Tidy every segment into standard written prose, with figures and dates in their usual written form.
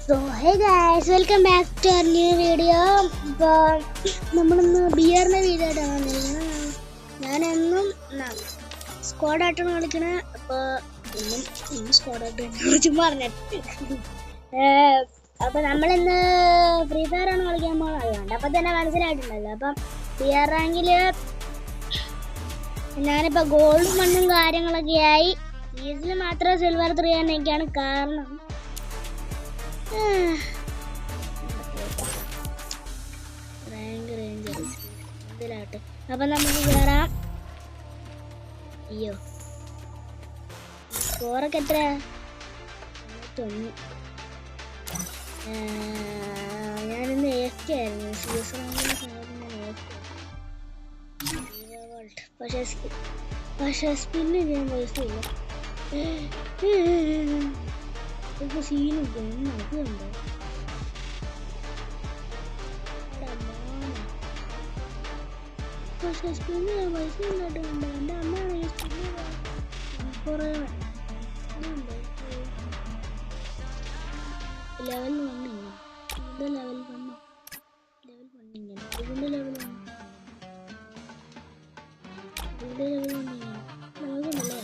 So hey guys, welcome back to our new video. നമ്മളിന്ന് ബിയറിന്റെ video ആണ്. ഞാനെന്നും സ്ക്വാഡായിട്ടാണ് കളിക്കണേ. അപ്പോൾ ഇന്നും സ്ക്വാഡായിട്ട് ചുമ്മാ പറഞ്ഞിട്ട് അപ്പോൾ നമ്മളിന്ന് ഫ്രീ ഫയർ ആണ് കളിക്കാൻ പോകുന്നത്. അതുകൊണ്ട് അപ്പം തന്നെ മനസ്സിലായിട്ടുണ്ടല്ലോ. അപ്പം ബിയർ റാങ്കിൽ ഞാനിപ്പോൾ ഗോൾഡ് മണ്ണും കാര്യങ്ങളൊക്കെ ആയി. സീസണിൽ മാത്രമേ സിൽവർ 3 ആണെനിക്കാണ് കാരണം. ഇതിലാട്ടെ അപ്പൊ നമുക്ക് കേറാം. അയ്യോ സ്കോറൊക്കെ എത്രയാ? 91. ഞാനിന്ന് AFK ആയിരുന്നു. പക്ഷെ സ്പിന്ന് ചെയ്യാൻ പൈസയില്ല. ഇപ്പൊ സീനുണ്ടോ? അതുണ്ടോ? പക്ഷെ സ്പിന്ന് ചെയ്യാൻ പൈസ ഇല്ലാട്ടുണ്ട്. എൻ്റെ അമ്മയാണ് സ്പിന്ന് കുറേ ലെവൽ 1 ഇതിൻ്റെ ലെവൽ 1 ഇങ്ങനെ ഇതിൻ്റെ ലെവൽ 1 നമുക്കുണ്ടല്ലേ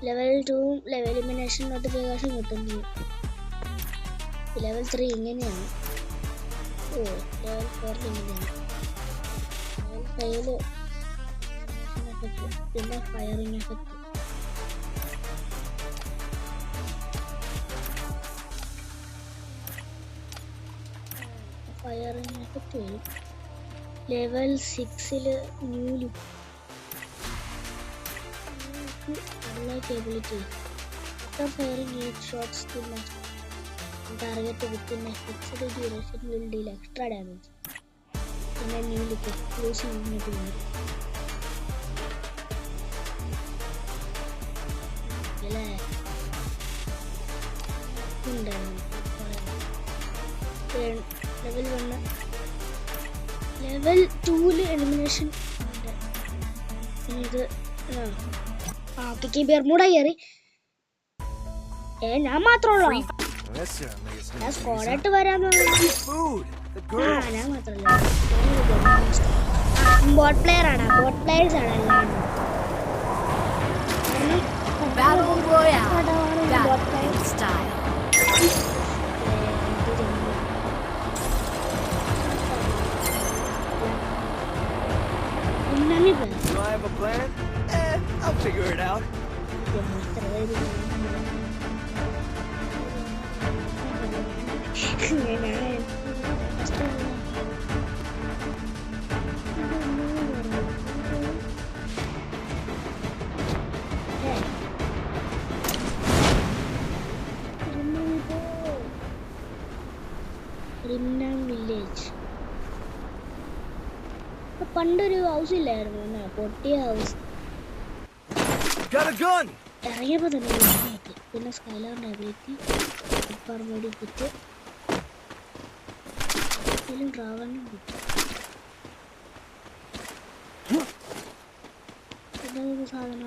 level 2 elimination notification കിട്ടുന്നു. level 3 ഇങ്ങനെയാണ്. level 4 ഇങ്ങനെയാണ്. level 5 പിന്നെ ഫയറിംഗ് എഫക്റ്റ്. ഫയറിംഗ് എഫക്റ്റ് വരും. Level 6 new look unlock ability. After firing 8 shots to target within a fixed duration will deal extra damage. In a new look exclusive unity. Level 1 level 2 elimination ഇത് ബെർമുഡ കയറി. ഞാൻ മാത്രമല്ലോ ഞാൻ സ്ക്വാഡായിട്ട് വരാന്ന് ഞാൻ മാത്രമല്ല. Boat player ആണ്. Boat players ആണ് എല്ലാം. Do I have a plan? I'll figure it out. Village പണ്ടൊരു ഹൗസ് ഇല്ലായിരുന്നു, പൊട്ടിയ ഹൗസ്. ഇറങ്ങിയപ്പോ തന്നെ പിന്നെ സ്കൈലറിന്റെ അബിലിറ്റി മെഡി കിറ്റ് ട്രാവലിനും കിട്ടി. എന്താ സാധന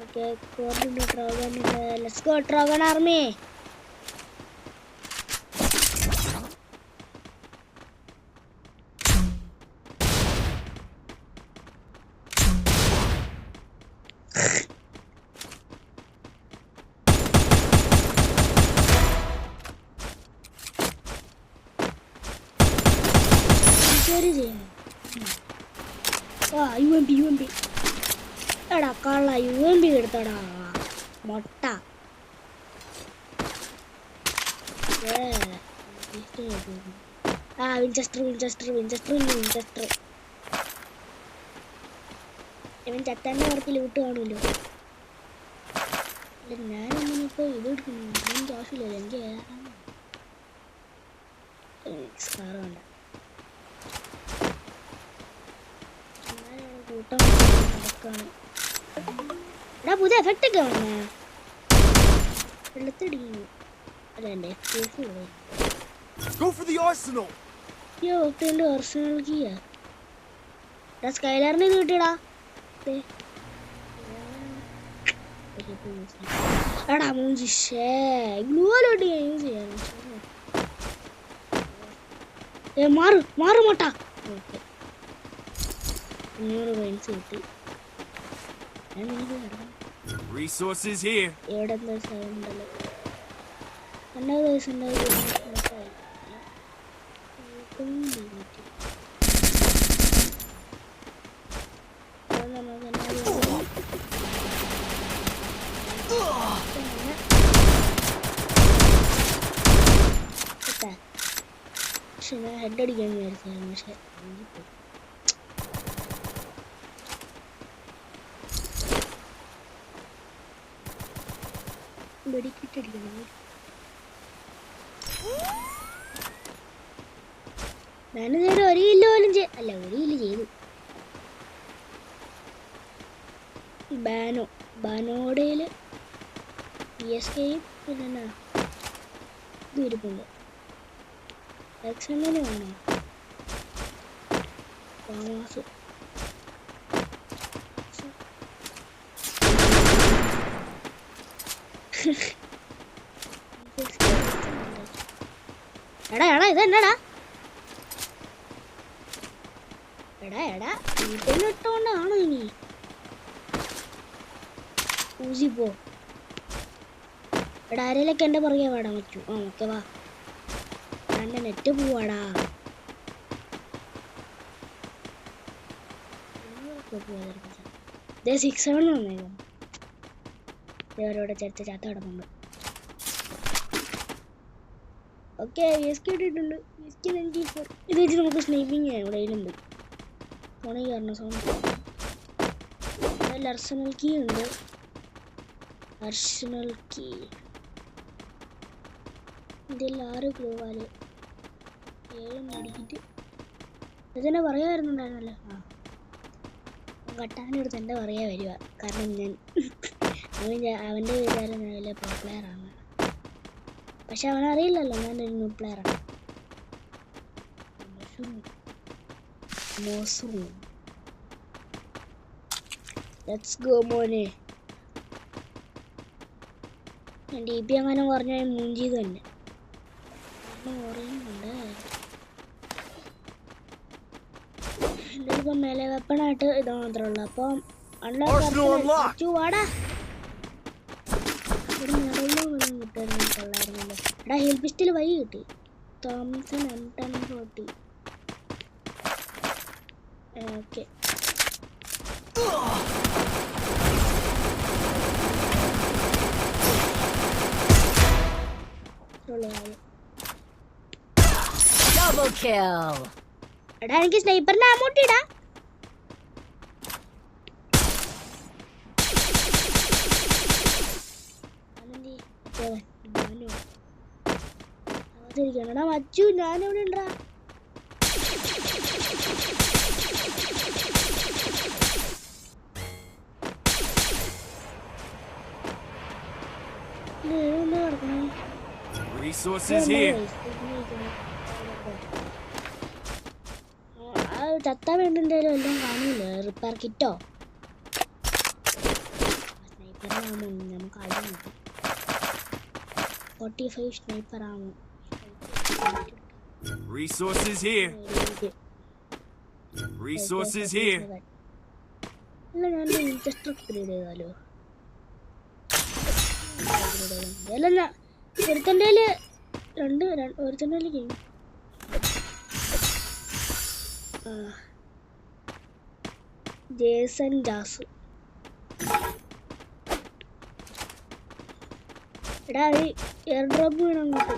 ഓക്കെ കോർഡിന്റെ ട്രാവലിന്റെ. ലെറ്റ്സ് ഗോ ട്രാവൻ ആർമി. UMP എടാ കള്ള UMP എടുത്തടാ മൊട്ട. വിൻചെസ്റ്റർ ഇവൻ ചത്താൻ്റെ പുറത്ത് ലൂട്ട് കാണുമല്ലോ. ഞാനൊന്നും ഇപ്പോൾ ഇത് എടുക്കുന്നു. എനിക്ക് ആവശ്യമില്ലല്ലോ. എനിക്ക് സ്കാർ വേണ്ട. ഓട്ടം നടക്കാണ്. എടാ പുതിയ എഫക്റ്റ് ഒക്കെ വന്നേ വെള്ളത്തിടിക്കുന്നു. അല്ല എൻ്റെ Go for the arsenal. ഒറ്റ ആർസണൽ കീയാ. എടാ സ്കൈലറിന് ഇത് കിട്ടിയടാ. എടാ മൂഞ്ചി ഗ്ലൂവലോട്ട് ഞാൻ യൂസ് ചെയ്യാൻ മാറ് മോട്ട. ഓക്കെ 500 coins കിട്ടി. Resources here. എവിടെ എന്താ സാധനം ഉണ്ടല്ലോ. 100 ദിവസം പക്ഷെ ഞാൻ ഹെഡ് അടിക്കാൻ വിചാരിച്ചായിരുന്നു. പക്ഷെ വെടിക്കിട്ടടിക്കണം. ഞാനിതുവരെ 1 കിലോ പോലും അല്ല 1 കിലോ ചെയ്തു. ബാനോടയില് PSKയും പിന്നെ ഇത് ഇരിപ്പുണ്ട്. എക്സെന്നിന് വേണോ താമസം. എടാ ഇതെന്നടാ എടാ വീട്ടിലിട്ടോണ്ടാണോ ഇനി ഊസി പോ. എടാ ആരെയിലൊക്കെ എൻ്റെ പുറകെ വാടാൻ പറ്റൂ. ഓക്കെ വാ എൻ്റെ നെറ്റ് പോവാടാ. ഇതേ 6-7 വന്നേക്കാം. ഇവരോടെ ചാത്ത കിടന്നുണ്ട്. ഓക്കെ ഇട്ടിട്ടുണ്ട്. ഇത് വെച്ച് നമുക്ക് സ്നൈപ്പിങ് ചെയ്യാം. എവിടെയുണ്ട് ഫോണിൽ കയറണം. സൗണ്ട് അർസണൽ കീ ഉണ്ട്. അർസണൽ കീ ഇതിൽ 6 ഗ്ലൂവാല് 7 മേടിക്കിട്ട് ഇതന്നെ പറയാറുണ്ടായിരുന്നല്ലോ. കട്ടാനെടുത്ത് എൻ്റെ പറയാ വരിക. കാരണം അവൻ്റെ വിചാരം ഞാൻ വലിയ പ്രോ പ്ലെയറാണ്. പക്ഷെ അവനറിയില്ലല്ലോ ഞാനൊരു ന്യൂ പ്ലെയറാണ്. ലെറ്റ്സ് ഗോ മോനെ. ഞാൻ DP അങ്ങനെ പറഞ്ഞാൽ മൂഞ്ചി തന്നെ പറയുന്നുണ്ട്. എൻ്റെ ഇപ്പം മേലെ വെപ്പണായിട്ട് ഇത് മാത്രമേ ഉള്ളൂ. അപ്പം വാടാ ഒരു നിറയിലും വെള്ളം കിട്ടുമായിരുന്നു. കൊള്ളായിരുന്നല്ലോ. എടാ ഹീൽ പിസ്റ്റൽ വൈ കിട്ടി. Thompson M1040. Okay Double kill. എടാ എനിക്ക് സ്നൈപ്പറിന്റെ ആമോട്ട് ഇടാ. എടാ മച്ചു ഞാനെവിടെ ഉണ്ടാ. കിടക്കണേ. Resources here. ചത്താൻ വേണ്ടെന്തേലും എല്ലാം കാണൂല. റിപ്പയർ കിറ്റോ സ്നൈപ്പറാമോ നമുക്ക് ആദ്യം നോക്കാം. 45 sniper ആമോ. Resources here. Resources here. അല്ല ഞാൻ ഇൻട്രസ്റ്റ് അപ്ഗ്രേഡ് ചെയ്താലോ. അല്ല ഒരുത്തൻ്റെ ഒരുത്തൻ്റെ ഗെയിം ജേസൺ ജാസു. എടാ എയർ ഡ്രോപ്പ് വേണം അങ്ങോട്ട്.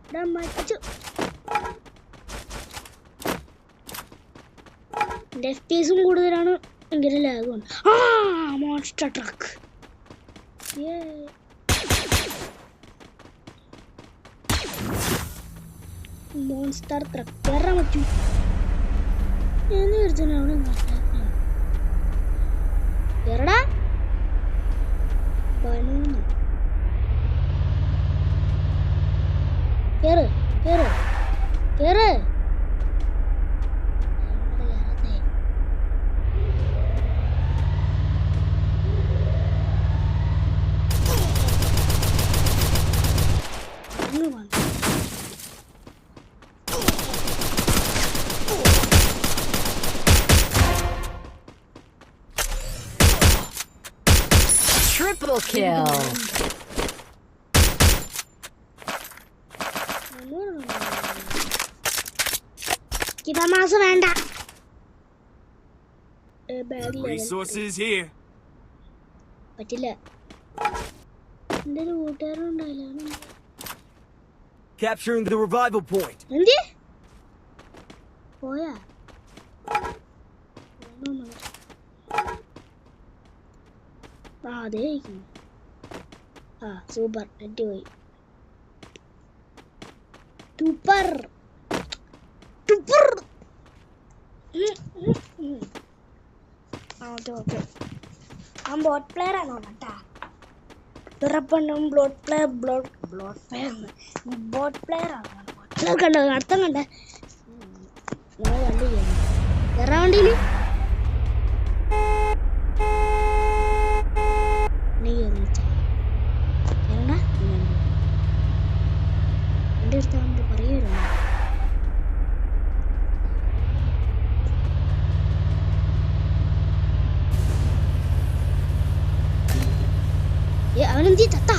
എടാ മച്ചു എൻ്റെ FPS കൂടുതലാണ്. ഭയങ്കര ലാഗുണ്ട്. Monster truck. മോൺസ്റ്റർ ട്രക്ക് കയറാൻ പറ്റും. എന്ന് വിചാരിച്ചാൽ അവിടെ കേറടാ ബനൂന്ന് കേറ് കേറ് കേറ് Triple kill. kita masuk വേണ്ട Resources here. പറ്റില്ല എന്റെ ഒരു കൂട്ടുകാരുണ്ടായില്ല Capturing the revival point. എന്ത് പോയാ ആ അതെ ആ സൂപ്പർ അടിപൊളി സൂപ്പർ സൂപ്പർ ഓക്കെ ഓക്കെ ആ ബോട്ട് പ്ലെയർ ആണോ കേട്ടാ ഉറപ്പുണ്ടും ബോട്ട് പ്ലെയർ ബോട്ട് പ്ലെയർ ആണ് കണ്ടോ അർത്ഥം കണ്ട നമ്മൾ കണ്ടു കയറാൻ വണ്ടിയിൽ എന്റെ അടുത്ത് പറയൂരോ അവനെന്തി തത്താ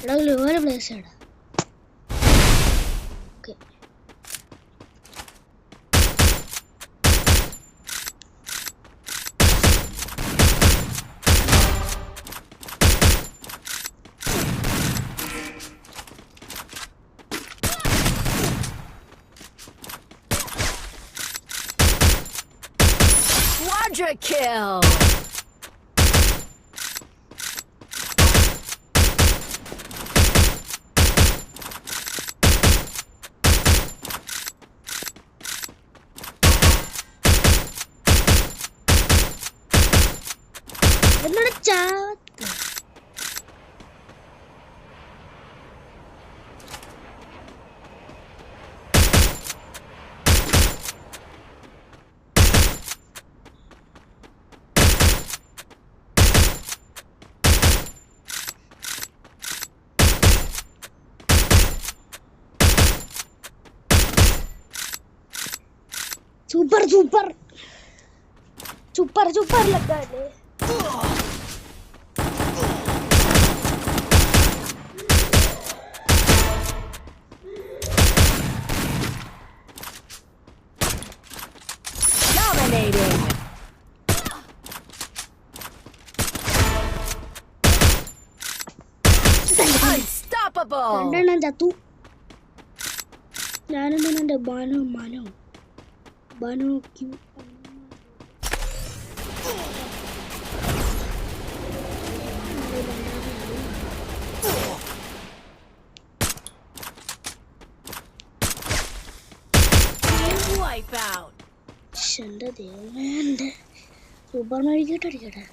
പറയൂ ഒരു പ്ലേസ് ഇടാം ഓക്കെ Quadra kill. എന്നോട് ചാത്ത സൂപ്പർ സൂപ്പർ സൂപ്പർ സൂപ്പർ ലഗാല്ലേ Dominating. Unstoppable. രണ്ടെണ്ണം ചത്തു ഞാനും തന്നെ എന്റെ ബാനോ ക്യൂ Wipeout. എന്റെ ദൈവമേ എന്റെ സൂപ്പർ മാർക്കറ്റ് അടിക്കട്ടെ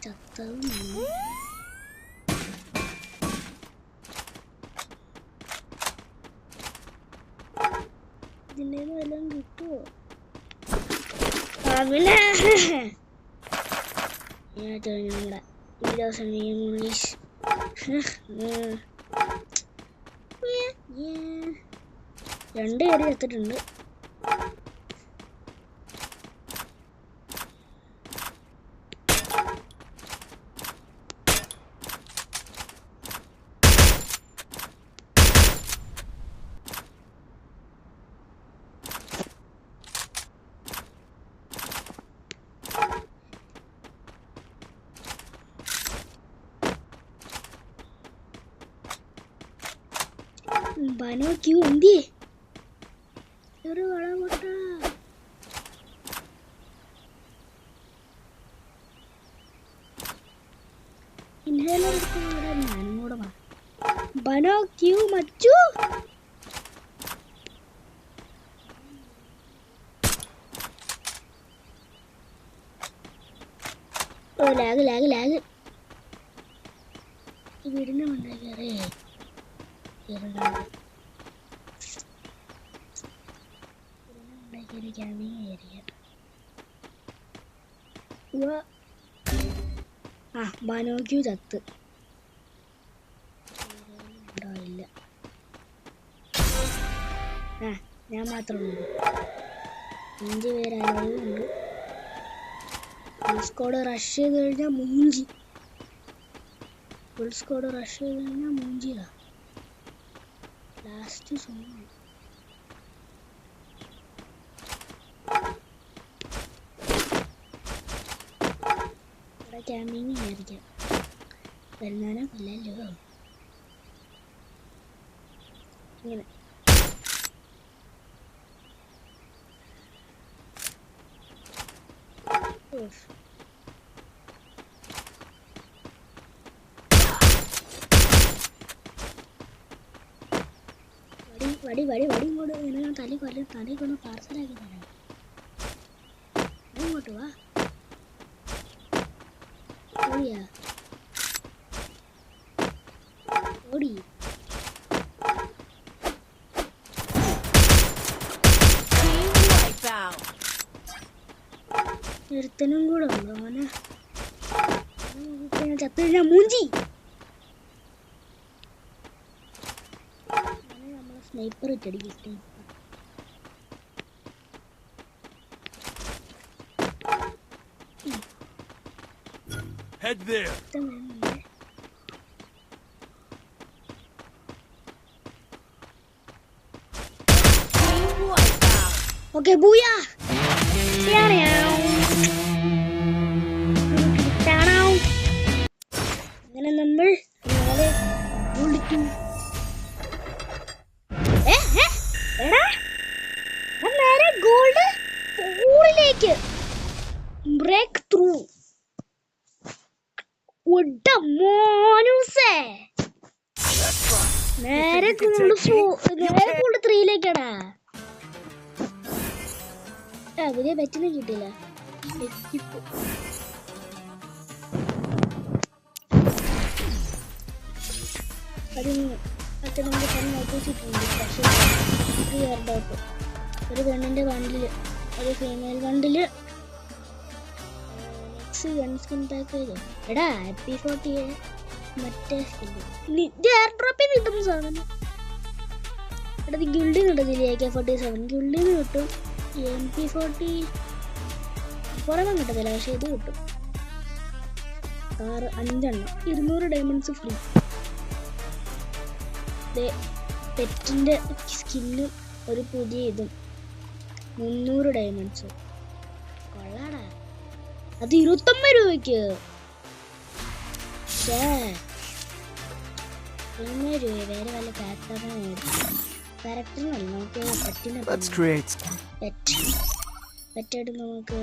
ചത്തതും ഇതിൻ്റെ വല്ലതും കിട്ടുമോ പിന്നെ ഞങ്ങളുടെ ഈ ദിവസം ഇംഗ്ലീഷ് രണ്ട് പേര് ചത്തിട്ടുണ്ട് ബനോ ക്യൂ എന്തി ഒരു വളമുട്ട ഇൻഹേലർ എടുക്കുന്ന ഞാനും കൂടെ ബനോ ക്യൂ മച്ചു ഓ ലാഗ് വീടിന്റെ മണ്ടേ കയറി ബനോക്യൂ ചത്ത് ഉണ്ടാവില്ല. ഞാൻ മാത്രമുള്ളൂ. 5 പേരായതുകൊണ്ട് ഫുൾ സ്ക്വാഡ് റഷ് ചെയ്ത് കഴിഞ്ഞാൽ മൂഞ്ചി. ഫുൾ സ്ക്വാഡ് റഷ് ചെയ്ത് കഴിഞ്ഞാൽ മൂഞ്ചിയതാ. ലാസ്റ്റ് സോൺ ഇവിടെ ക്യാമ്പിങ് ആയിരിക്കാം. വരുന്നാനോ കൊല്ലല്ലോ. ഇങ്ങനെ വടി ഇങ്ങോട്ട് ഞാൻ തലി കൊണ്ട് പാർസലാക്കി തരാം. ഇങ്ങോട്ട് വാ. ഓടിയാ ഓടി. ഒരുത്തനും കൂടെ ഉണ്ടോ അവനെ ചത്തു കഴിഞ്ഞാൽ മൂഞ്ചി. നമ്മളെ സ്നൈപ്പർ ഇട്ടടിക്കും. Head there. Okay, booyah! അങ്ങനെ നമ്മൾ വിളിക്കും. നേരെ ഗോൾഡ് ഊറിലേക്ക് ബ്രേക്ക് ത്രൂ. നേരെ ഗോൾഡ് 3ലേക്കാടാ. പുതിയ പെറ്റിനെ കിട്ടില്ല. അത് നമുക്ക് തന്നെ ഓപ്പോസിറ്റുണ്ട്. പക്ഷേ ഒരു പെണ്ണിന്റെ ബണ്ടില് ഒരു female bundle next gun skin pack ചെയ്തോ. എടാ MP40 മറ്റേ സ്കിൻ എയർ ഡ്രോപ്പിൽ നിന്ന് കിട്ടുന്ന സാധനം. എടാ ഗിൽഡിൽ നിന്ന് കിട്ടത്തില്ലേ? AK-47 ഗിൽഡിൽ നിന്ന് കിട്ടും. MP40 പുറമെ കിട്ടത്തില്ല, പക്ഷെ ഇത് കിട്ടും. 5 എണ്ണം 200 ഡയമണ്ട്സ് ഫ്രീ. പെറ്റിന്റെ സ്കിന്നും ഒരു പുതിയ ഇതും 300 ഡയമണ്ട്സ്. കൊള്ളാടാ. അത് 29 രൂപയ്ക്ക്. 200 രൂപ. വേറെ വല്ല ക്യാരക്ടറിനല്ല, നമുക്ക് പെറ്റിനെ പെറ്റായിട്ട് നമുക്ക്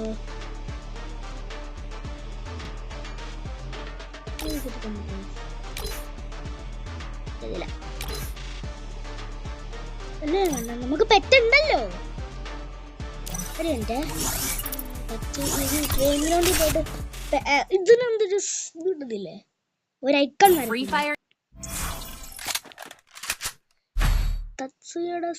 ഇതില്ല. അല്ലേ വേണ്ട, നമുക്ക് പെറ്റുണ്ടല്ലോ. ഒരു മിനിറ്റ്, ഗെയിമിലോണ്ടി പോയിട്ട് ഇതിനെന്തൊരു ഇത് കിട്ടുന്നില്ലേ? ഒരു ഐക്കൺ വരും. തത്സുയുടെ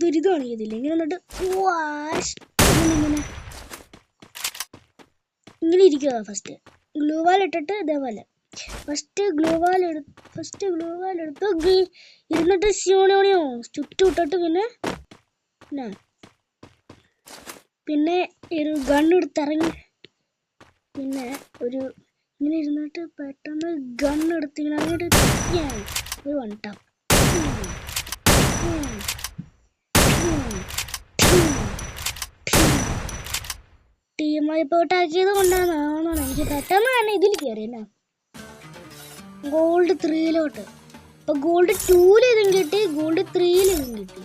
ദുരിതമാണ് ചെയ്തില്ല. ഇങ്ങനെ വന്നിട്ട് ഇങ്ങനെ ഇരിക്കുക. ഫസ്റ്റ് ഗ്ലൂ വാൽ ഇട്ടിട്ട് ഇതേപോലെ ഫസ്റ്റ് ഗ്ലൂ വാൽ എടുത്ത് ഇരുന്നിട്ട് ചുറ്റും ഇട്ടിട്ട് പിന്നെ ഒരു ഗൺ എടുത്തിറങ്ങി, പിന്നെ ഒരു ഇങ്ങനെ ഇരുന്നിട്ട് പെട്ടെന്ന് ഗൺ എടുത്ത് ഇങ്ങനെ അങ്ങോട്ട് ഒരു വൺ ടാപ്പ്. ടീം വൈപ്പ് ആക്കിയത് കൊണ്ടാണ് എനിക്ക് പെട്ടെന്ന് തന്നെ ഇതിൽ കയറിയല്ലോ ഗോൾഡ് 3 അപ്പൊ ഗോൾഡ് 2 ഇതും കിട്ടി, ഗോൾഡ് 3 ഇതും കിട്ടി.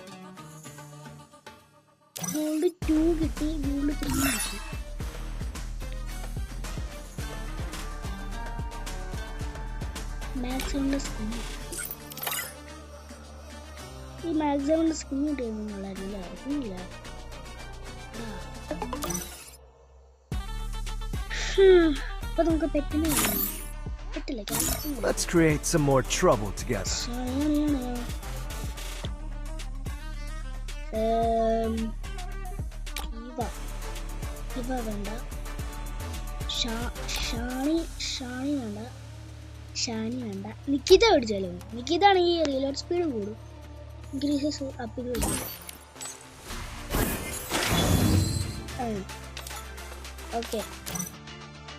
ഗോൾഡ് 2 കിട്ടി, ഗോൾഡ് 3 കിട്ടി. മാക്സിമം സ്കിൻ, ഈ മാക്സിമം സ്കിൻ കിട്ടിയെന്നുള്ളതല്ല അറിയില്ല. അപ്പൊ നമുക്ക് പറ്റില്ല. Let's create some more trouble together. ഇവ വേണ്ട, ഷാനി വേണ്ട, ഷാനി വേണ്ട. നിക്കിത മേടിച്ചാലോ? നിക്കിതാണെങ്കിൽ റീലോഡ് സ്പീഡ് കൂടും, ഇൻക്രീസസ് അപ്പ് കൂടും. ഓക്കെ,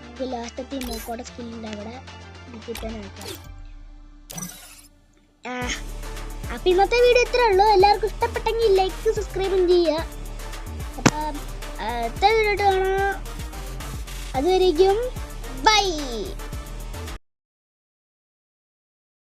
നമുക്ക് ലാസ്റ്റത്തെ മോക്കോടെ സ്കില്ലിൻ്റെ അവിടെ നിക്കിത്തന്നെ വെക്കാം. അപ്പം ഇന്നത്തെ വീഡിയോ ഇത്രേ ഉള്ളൂ. എല്ലാവർക്കും ഇഷ്ടപ്പെട്ടെങ്കിൽ ലൈക്ക് സബ്സ്ക്രൈബും ചെയ്യുക. അപ്പം അടുത്ത വീഡിയോ കാണാം. അതുവരേക്കും ബൈ.